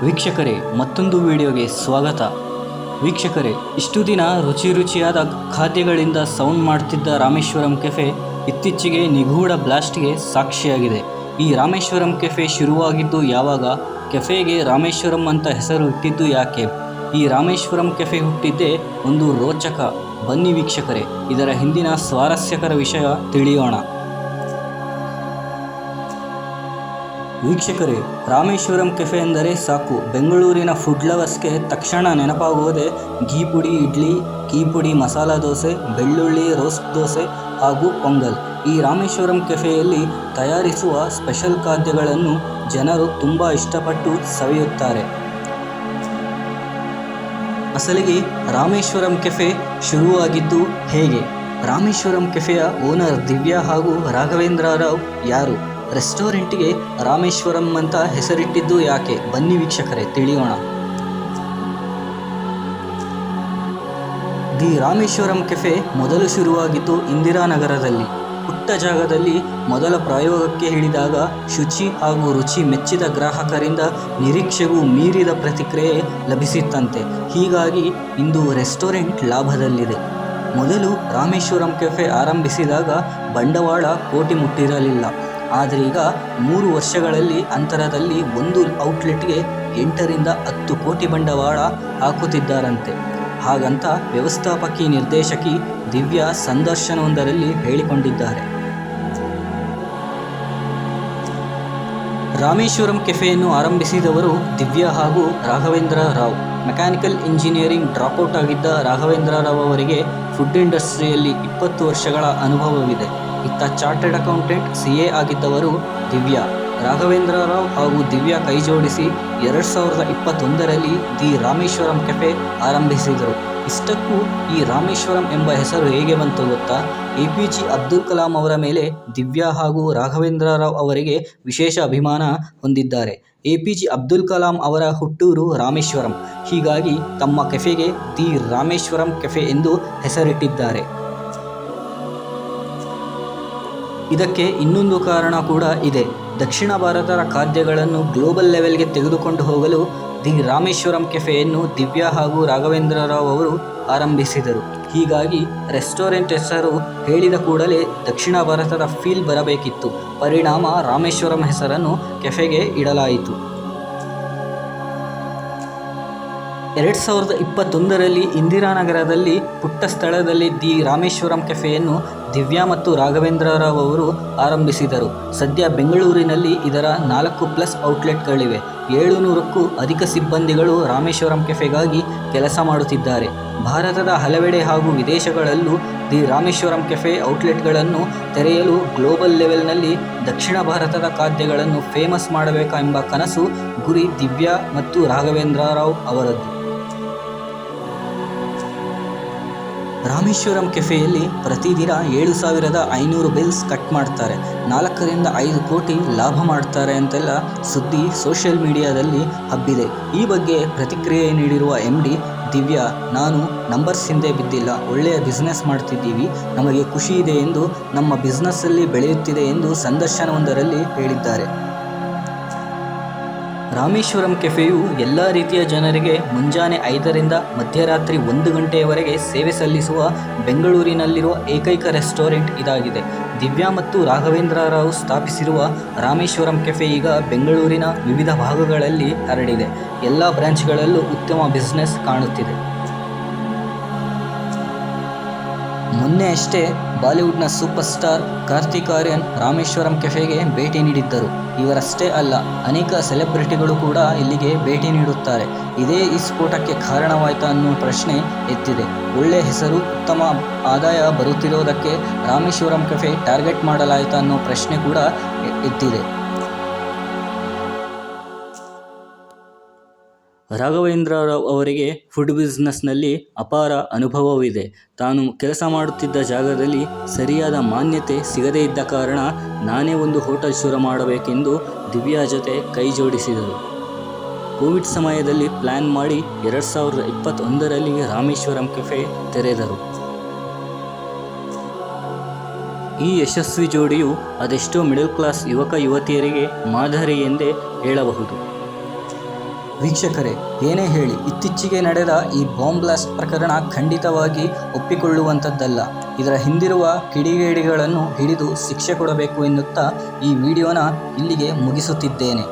ವೀಕ್ಷಕರೇ, ಮತ್ತೊಂದು ವಿಡಿಯೋಗೆ ಸ್ವಾಗತ. ವೀಕ್ಷಕರೇ, ಇಷ್ಟು ದಿನ ರುಚಿಯಾದ ಖಾದ್ಯಗಳಿಂದ ಸೌಂಡ್ ಮಾಡ್ತಿದ್ದ ರಾಮೇಶ್ವರಂ ಕೆಫೆ ಇತ್ತೀಚೆಗೆ ನಿಗೂಢ ಬ್ಲಾಸ್ಟ್ಗೆ ಸಾಕ್ಷಿಯಾಗಿದೆ. ಈ ರಾಮೇಶ್ವರಂ ಕೆಫೆ ಶುರುವಾಗಿದ್ದು ಯಾವಾಗ? ಕೆಫೆಗೆ ರಾಮೇಶ್ವರಂ ಅಂತ ಹೆಸರು ಇಟ್ಟಿದ್ದು ಯಾಕೆ? ಈ ರಾಮೇಶ್ವರಂ ಕೆಫೆ ಹುಟ್ಟಿದ್ದೇ ಒಂದು ರೋಚಕ. ಬನ್ನಿ ವೀಕ್ಷಕರೇ, ಇದರ ಹಿಂದಿನ ಸ್ವಾರಸ್ಯಕರ ವಿಷಯ ತಿಳಿಯೋಣ. ವೀಕ್ಷಕರೇ, ರಾಮೇಶ್ವರಂ ಕೆಫೆ ಎಂದರೆ ಸಾಕು, ಬೆಂಗಳೂರಿನ ಫುಡ್ ಲವರ್ಸ್ಗೆ ತಕ್ಷಣ ನೆನಪಾಗುವುದೇ ಘೀ ಪುಡಿ ಇಡ್ಲಿ, ಘೀ ಪುಡಿ ಮಸಾಲ ದೋಸೆ, ಬೆಳ್ಳುಳ್ಳಿ ರೋಸ್ಟ್ ದೋಸೆ ಹಾಗೂ ಪೊಂಗಲ್. ಈ ರಾಮೇಶ್ವರಂ ಕೆಫೆಯಲ್ಲಿ ತಯಾರಿಸುವ ಸ್ಪೆಷಲ್ ಖಾದ್ಯಗಳನ್ನು ಜನರು ತುಂಬ ಇಷ್ಟಪಟ್ಟು ಸವಿಯುತ್ತಾರೆ. ಅಸಲಿಗೆ ರಾಮೇಶ್ವರಂ ಕೆಫೆ ಶುರುವಾಗಿದ್ದು ಹೇಗೆ? ರಾಮೇಶ್ವರಂ ಕೆಫೆಯ ಓನರ್ ದಿವ್ಯಾ ಹಾಗೂ ರಾಘವೇಂದ್ರ ರಾವ್ ಯಾರು? ರೆಸ್ಟೋರೆಂಟಿಗೆ ರಾಮೇಶ್ವರಂ ಅಂತ ಹೆಸರಿಟ್ಟಿದ್ದು ಯಾಕೆ? ಬನ್ನಿ ವೀಕ್ಷಕರೇ, ತಿಳಿಯೋಣ. ದಿ ರಾಮೇಶ್ವರಂ ಕೆಫೆ ಮೊದಲು ಶುರುವಾಗಿದ್ದು ಇಂದಿರಾನಗರದಲ್ಲಿ ಪುಟ್ಟ ಜಾಗದಲ್ಲಿ. ಮೊದಲ ಪ್ರಯೋಗಕ್ಕೆ ಹಿಡಿದಾಗ ಶುಚಿ ಹಾಗೂ ರುಚಿ ಮೆಚ್ಚಿದ ಗ್ರಾಹಕರಿಂದ ನಿರೀಕ್ಷೆಗೂ ಮೀರಿದ ಪ್ರತಿಕ್ರಿಯೆ ಲಭಿಸಿತ್ತಂತೆ. ಹೀಗಾಗಿ ಇಂದು ರೆಸ್ಟೋರೆಂಟ್ ಲಾಭದಲ್ಲಿದೆ. ಮೊದಲು ರಾಮೇಶ್ವರಂ ಕೆಫೆ ಆರಂಭಿಸಿದಾಗ ಬಂಡವಾಳ ಕೋಟಿ ಮುಟ್ಟಿರಲಿಲ್ಲ. ಆದರೆ ಈಗ 3 ವರ್ಷಗಳಲ್ಲಿ ಅಂತರದಲ್ಲಿ ಒಂದು ಔಟ್ಲೆಟ್ಗೆ 8 ರಿಂದ 10 ಕೋಟಿ ಬಂಡವಾಳ ಹಾಕುತ್ತಿದ್ದಾರಂತೆ. ಹಾಗಂತ ವ್ಯವಸ್ಥಾಪಕಿ ನಿರ್ದೇಶಕಿ ದಿವ್ಯಾ ಸಂದರ್ಶನವೊಂದರಲ್ಲಿ ಹೇಳಿಕೊಂಡಿದ್ದಾರೆ. ರಾಮೇಶ್ವರಂ ಕೆಫೆಯನ್ನು ಆರಂಭಿಸಿದವರು ದಿವ್ಯಾ ಹಾಗೂ Raghavendra Rao. Mechanical engineering dropout ಆಗಿದ್ದ ರಾಘವೇಂದ್ರ ರಾವ್ ಅವರಿಗೆ ಫುಡ್ ಇಂಡಸ್ಟ್ರಿಯಲ್ಲಿ 20 ವರ್ಷಗಳ ಅನುಭವವಿದೆ. ಇತ್ತ ಚಾರ್ಟೆಡ್ ಅಕೌಂಟೆಂಟ್ CA ಆಗಿದ್ದವರು ದಿವ್ಯಾ. ರಾಘವೇಂದ್ರ ರಾವ್ ಹಾಗೂ ದಿವ್ಯಾ ಕೈಜೋಡಿಸಿ 2021ರಲ್ಲಿ ದಿ ರಾಮೇಶ್ವರಂ ಕೆಫೆ ಆರಂಭಿಸಿದರು. ಇಷ್ಟಕ್ಕೂ ಈ ರಾಮೇಶ್ವರಂ ಎಂಬ ಹೆಸರು ಹೇಗೆ ಬಂತು ಗೊತ್ತಾ? APJ ಅಬ್ದುಲ್ ಕಲಾಂ ಅವರ ಮೇಲೆ ದಿವ್ಯಾ ಹಾಗೂ ರಾಘವೇಂದ್ರ ರಾವ್ ಅವರಿಗೆ ವಿಶೇಷ ಅಭಿಮಾನ ಹೊಂದಿದ್ದಾರೆ. APJ ಅಬ್ದುಲ್ ಕಲಾಂ ಅವರ ಹುಟ್ಟೂರು ರಾಮೇಶ್ವರಂ. ಹೀಗಾಗಿ ತಮ್ಮ ಕೆಫೆಗೆ ದಿ ರಾಮೇಶ್ವರಂ ಕೆಫೆ ಎಂದು ಹೆಸರಿಟ್ಟಿದ್ದಾರೆ. ಇದಕ್ಕೆ ಇನ್ನೊಂದು ಕಾರಣ ಕೂಡ ಇದೆ. ದಕ್ಷಿಣ ಭಾರತದ ಖಾದ್ಯಗಳನ್ನು ಗ್ಲೋಬಲ್ ಲೆವೆಲ್ಗೆ ತೆಗೆದುಕೊಂಡು ಹೋಗಲು ದಿ ರಾಮೇಶ್ವರಂ ಕೆಫೆಯನ್ನು ದಿವ್ಯಾ ಹಾಗೂ ರಾಘವೇಂದ್ರ ರಾವ್ ಅವರು ಆರಂಭಿಸಿದರು. ಹೀಗಾಗಿ ರೆಸ್ಟೋರೆಂಟ್ ಹೆಸರು ಹೇಳಿದ ಕೂಡಲೇ ದಕ್ಷಿಣ ಭಾರತದ ಫೀಲ್ ಬರಬೇಕಿತ್ತು. ಪರಿಣಾಮ ರಾಮೇಶ್ವರಂ ಹೆಸರನ್ನು ಕೆಫೆಗೆ ಇಡಲಾಯಿತು. 2021ರಲ್ಲಿ ಇಂದಿರಾನಗರದಲ್ಲಿ ಪುಟ್ಟ ಸ್ಥಳದಲ್ಲಿ ದಿ ರಾಮೇಶ್ವರಂ ಕೆಫೆಯನ್ನು ದಿವ್ಯಾ ಮತ್ತು ರಾಘವೇಂದ್ರ ರಾವ್ ಅವರು ಆರಂಭಿಸಿದರು. ಸದ್ಯ ಬೆಂಗಳೂರಿನಲ್ಲಿ ಇದರ 4+ ಔಟ್ಲೆಟ್ಗಳಿವೆ. 700ಕ್ಕೂ ಅಧಿಕ ಸಿಬ್ಬಂದಿಗಳು ರಾಮೇಶ್ವರಂ ಕೆಫೆಗಾಗಿ ಕೆಲಸ ಮಾಡುತ್ತಿದ್ದಾರೆ. ಭಾರತದ ಹಲವೆಡೆ ಹಾಗೂ ವಿದೇಶಗಳಲ್ಲೂ ದಿ ರಾಮೇಶ್ವರಂ ಕೆಫೆ ಔಟ್ಲೆಟ್ಗಳನ್ನು ತೆರೆಯಲು ಗ್ಲೋಬಲ್ ಲೆವೆಲ್ನಲ್ಲಿ ದಕ್ಷಿಣ ಭಾರತದ ಖಾದ್ಯಗಳನ್ನು ಫೇಮಸ್ ಮಾಡಬೇಕೆಂಬ ಕನಸು, ಗುರಿ ದಿವ್ಯಾ ಮತ್ತು ರಾಘವೇಂದ್ರ ರಾವ್ ಅವರದ್ದು. ರಾಮೇಶ್ವರಂ ಕೆಫೆಯಲ್ಲಿ ಪ್ರತಿದಿನ 7,500 ಬಿಲ್ಸ್ ಕಟ್ ಮಾಡ್ತಾರೆ. 4 ರಿಂದ 5 ಕೋಟಿ ಲಾಭ ಮಾಡ್ತಾರೆ ಅಂತೆಲ್ಲ ಸುದ್ದಿ ಸೋಷಿಯಲ್ ಮೀಡಿಯಾದಲ್ಲಿ ಹಬ್ಬಿದೆ. ಈ ಬಗ್ಗೆ ಪ್ರತಿಕ್ರಿಯೆ ನೀಡಿರುವ MD ದಿವ್ಯಾ, ನಾನು ನಂಬರ್ಸ್ ಹಿಂದೆ ಬಿದ್ದಿಲ್ಲ, ಒಳ್ಳೆಯ ಬಿಸ್ನೆಸ್ ಮಾಡ್ತಿದ್ದೀವಿ, ನಮಗೆ ಖುಷಿ ಇದೆ ಎಂದು, ನಮ್ಮ ಬಿಸ್ನೆಸ್ಸಲ್ಲಿ ಬೆಳೆಯುತ್ತಿದೆ ಎಂದು ಸಂದರ್ಶನವೊಂದರಲ್ಲಿ ಹೇಳಿದ್ದಾರೆ. ರಾಮೇಶ್ವರಂ ಕೆಫೆಯು ಎಲ್ಲ ರೀತಿಯ ಜನರಿಗೆ ಮುಂಜಾನೆ 5 ರಿಂದ ಮಧ್ಯರಾತ್ರಿ 1 ಗಂಟೆಯವರೆಗೆ ಸೇವೆ ಸಲ್ಲಿಸುವ ಬೆಂಗಳೂರಿನಲ್ಲಿರುವ ಏಕೈಕ ರೆಸ್ಟೋರೆಂಟ್ ಇದಾಗಿದೆ. ದಿವ್ಯಾ ಮತ್ತು ರಾಘವೇಂದ್ರ ರಾವ್ ಸ್ಥಾಪಿಸಿರುವ ರಾಮೇಶ್ವರಂ ಕೆಫೆ ಈಗ ಬೆಂಗಳೂರಿನ ವಿವಿಧ ಭಾಗಗಳಲ್ಲಿ ಹರಡಿದೆ. ಎಲ್ಲ ಬ್ರಾಂಚ್ಗಳಲ್ಲೂ ಉತ್ತಮ ಬಿಸ್ನೆಸ್ ಕಾಣುತ್ತಿದೆ. ಮೊನ್ನೆ ಅಷ್ಟೇ ಬಾಲಿವುಡ್ನ ಸೂಪರ್ ಸ್ಟಾರ್ ಕಾರ್ತಿಕ್ ಆರ್ಯನ್ ರಾಮೇಶ್ವರಂ ಕೆಫೆಗೆ ಭೇಟಿ ನೀಡಿದ್ದರು. ಇವರಷ್ಟೇ ಅಲ್ಲ, ಅನೇಕ ಸೆಲೆಬ್ರಿಟಿಗಳು ಕೂಡ ಇಲ್ಲಿಗೆ ಭೇಟಿ ನೀಡುತ್ತಾರೆ. ಇದೇ ಈ ಸ್ಫೋಟಕ್ಕೆ ಕಾರಣವಾಯಿತಾ ಅನ್ನೋ ಪ್ರಶ್ನೆ ಎತ್ತಿದೆ. ಒಳ್ಳೆ ಹೆಸರು, ಉತ್ತಮ ಆದಾಯ ಬರುತ್ತಿರೋದಕ್ಕೆ ರಾಮೇಶ್ವರಂ ಕೆಫೆ ಟಾರ್ಗೆಟ್ ಮಾಡಲಾಯಿತಾ ಅನ್ನೋ ಪ್ರಶ್ನೆ ಕೂಡ ಎತ್ತಿದೆ. ರಾಘವೇಂದ್ರ ರಾವ್ ಅವರಿಗೆ ಫುಡ್ ಬಿಸ್ನೆಸ್ನಲ್ಲಿ ಅಪಾರ ಅನುಭವವಿದೆ. ತಾನು ಕೆಲಸ ಮಾಡುತ್ತಿದ್ದ ಜಾಗದಲ್ಲಿ ಸರಿಯಾದ ಮಾನ್ಯತೆ ಸಿಗದೇ ಇದ್ದ ಕಾರಣ ನಾನೇ ಒಂದು ಹೋಟೆಲ್ ಶುರು ಮಾಡಬೇಕೆಂದು ದಿವ್ಯಾ ಜೊತೆ ಕೈ ಜೋಡಿಸಿದರು. ಕೋವಿಡ್ ಸಮಯದಲ್ಲಿ ಪ್ಲ್ಯಾನ್ ಮಾಡಿ 2021ರಲ್ಲಿ ರಾಮೇಶ್ವರಂ ಕೆಫೆ ತೆರೆದರು. ಈ ಯಶಸ್ವಿ ಜೋಡಿಯು ಅದೆಷ್ಟೋ ಮಿಡಲ್ ಕ್ಲಾಸ್ ಯುವಕ ಯುವತಿಯರಿಗೆ ಮಾದರಿ ಎಂದೇ ಹೇಳಬಹುದು. ವೀಕ್ಷಕರೇ, ಏನೇ ಹೇಳಿ ಇತ್ತೀಚೆಗೆ ನಡೆದ ಈ ಬಾಂಬ್ ಬ್ಲಾಸ್ಟ್ ಪ್ರಕರಣ ಖಂಡಿತವಾಗಿ ಒಪ್ಪಿಕೊಳ್ಳುವಂಥದ್ದಲ್ಲ. ಇದರ ಹಿಂದಿರುವ ಕಿಡಿಗೇಡಿಗಳನ್ನು ಹಿಡಿದು ಶಿಕ್ಷೆ ಕೊಡಬೇಕು ಎನ್ನುತ್ತಾ ಈ ವಿಡಿಯೋನ ಇಲ್ಲಿಗೆ ಮುಗಿಸುತ್ತಿದ್ದೇನೆ.